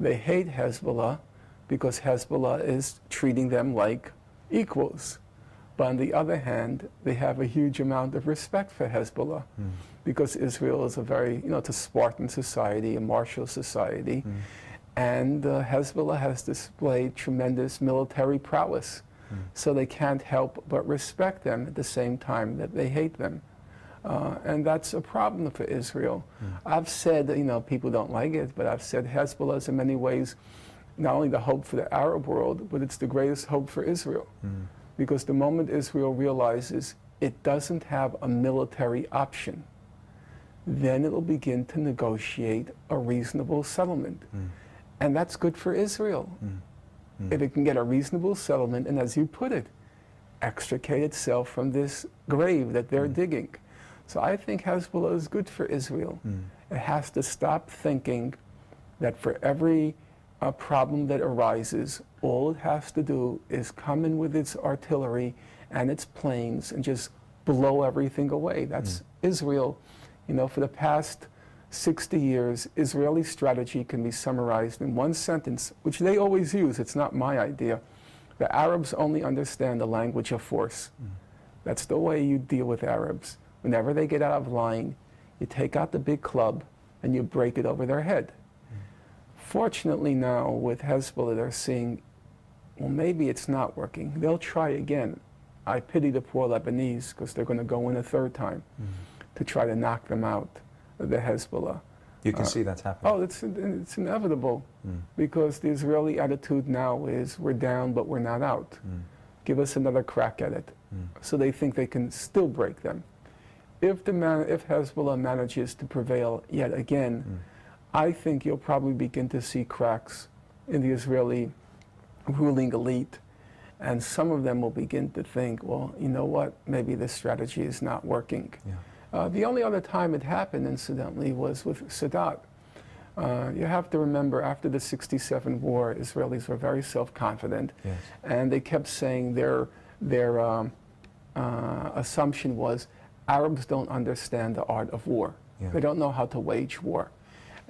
They hate Hezbollah because Hezbollah is treating them like equals. But on the other hand, they have a huge amount of respect for Hezbollah because Israel is a very, it's a Spartan society, a martial society. And Hezbollah has displayed tremendous military prowess. So they can't help but respect them at the same time that they hate them. And that's a problem for Israel. I've said, people don't like it, but I've said Hezbollah is in many ways not only the hope for the Arab world, but it's the greatest hope for Israel. Because the moment Israel realizes it doesn't have a military option, then it will begin to negotiate a reasonable settlement. And that's good for Israel. If it can get a reasonable settlement, and as you put it, extricate itself from this grave that they're digging. So I think Hezbollah is good for Israel. It has to stop thinking that for every problem that arises, all it has to do is come in with its artillery and its planes and just blow everything away. That's Israel. For the past 60 years, Israeli strategy can be summarized in one sentence, which they always use. It's not my idea. The Arabs only understand the language of force. That's the way you deal with Arabs. Whenever they get out of line, you take out the big club and you break it over their head. Fortunately now, with Hezbollah, they're seeing, well, maybe it's not working. They'll try again. I pity the poor Lebanese because they're going to go in a third time to try to knock them out, the Hezbollah. You can see that happening. Oh, it's inevitable because the Israeli attitude now is we're down, but we're not out. Give us another crack at it. So they think they can still break them. If Hezbollah manages to prevail yet again, I think you'll probably begin to see cracks in the Israeli ruling elite, and some of them will begin to think, well, you know what, maybe this strategy is not working. The only other time it happened, incidentally, was with Sadat. You have to remember, after the '67 war, Israelis were very self-confident, and they kept saying their assumption was Arabs don't understand the art of war. They don't know how to wage war.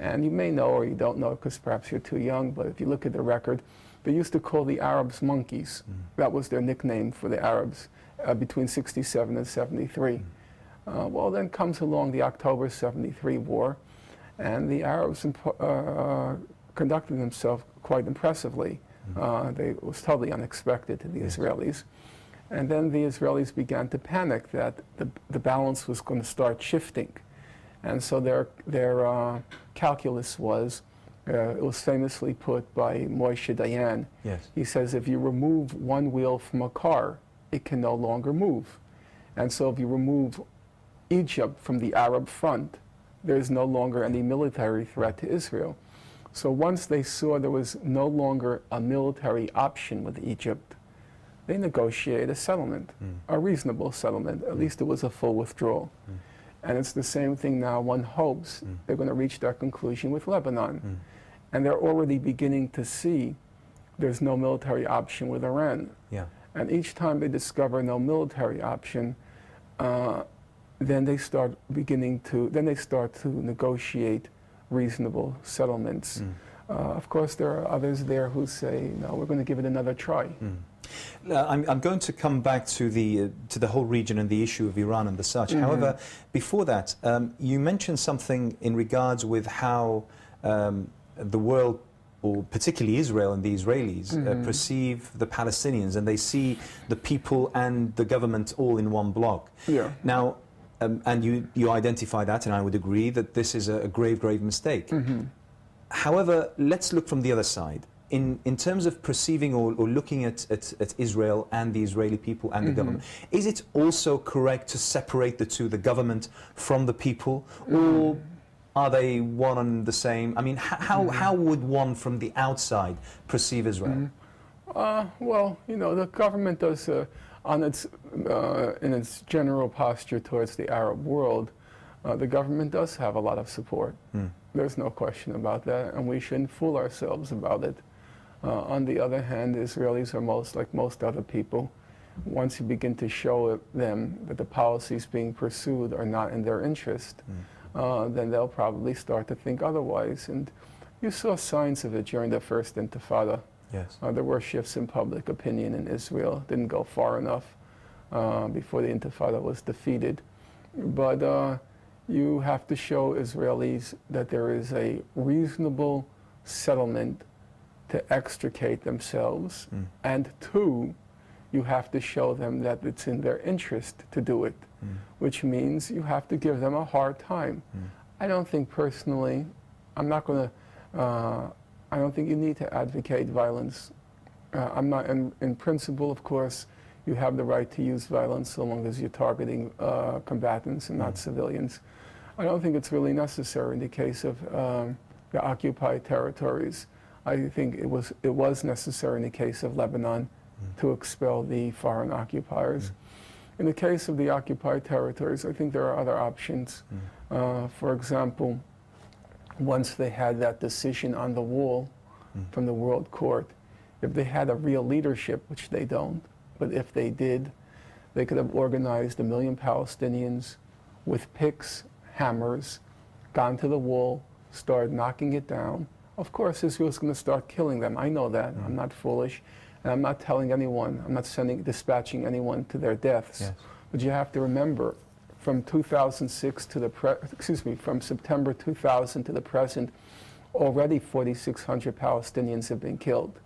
And you may know, or you don't know, because perhaps you're too young, but if you look at the record, they used to call the Arabs monkeys. That was their nickname for the Arabs between '67 and '73. Well, then comes along the October '73 war, and the Arabs conducted themselves quite impressively. It was totally unexpected to the Israelis. And then the Israelis began to panic that the balance was going to start shifting. And so their calculus was, it was famously put by Moshe Dayan. He says, if you remove one wheel from a car, it can no longer move. And so if you remove Egypt from the Arab front, there's no longer any military threat to Israel. So once they saw there was no longer a military option with Egypt, they negotiated a settlement, a reasonable settlement. At least it was a full withdrawal. And it's the same thing now. One hopes they're going to reach that conclusion with Lebanon. And they're already beginning to see there's no military option with Iran. And each time they discover no military option, then they start to negotiate reasonable settlements. Of course, there are others there who say, no, we're going to give it another try. I'm going to come back to the whole region and the issue of Iran and the such. However, before that, you mentioned something in regards with how the world, or particularly Israel and the Israelis, perceive the Palestinians, and they see the people and the government all in one block. Now, and you identify that, and I would agree that this is a grave, grave mistake. However, let's look from the other side. In terms of perceiving or looking at Israel and the Israeli people and the government, is it also correct to separate the two, the government from the people, or are they one and the same? I mean, how would one from the outside perceive Israel? Well, the government does, in its general posture towards the Arab world, the government does have a lot of support. There's no question about that, and we shouldn't fool ourselves about it. On the other hand, Israelis are like most other people. Once you begin to show them that the policies being pursued are not in their interest, then they'll probably start to think otherwise. And You saw signs of it during the first Intifada. Yes. There were shifts in public opinion in Israel. Didn't go far enough before the Intifada was defeated. But you have to show Israelis that there is a reasonable settlement to extricate themselves. And two, you have to show them that it's in their interest to do it, which means you have to give them a hard time. I don't think personally, I'm not going to, I don't think you need to advocate violence. I'm not, in principle, of course, you have the right to use violence so long as you're targeting combatants and not civilians. I don't think it's really necessary in the case of the occupied territories. I think it was necessary in the case of Lebanon to expel the foreign occupiers. In the case of the occupied territories, I think there are other options. For example, once they had that decision on the wall from the World Court, if they had a real leadership, which they don't, but if they did, they could have organized 1 million Palestinians with picks, hammers, gone to the wall, started knocking it down. Of course, Israel's going to start killing them. I know that. I'm not foolish. And I'm not telling anyone, I'm not dispatching anyone to their deaths. Yes. But you have to remember, from 2006 to the from September 2000 to the present, already 4,600 Palestinians have been killed.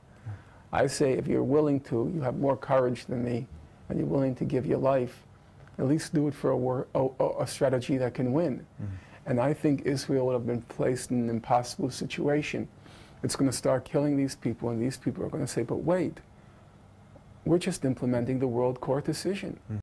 I say if you're willing to, you have more courage than me, and you're willing to give your life, at least do it for a strategy that can win. And I think Israel would have been placed in an impossible situation. It's going to start killing these people, and these people are going to say, but wait, we're just implementing the World Court decision.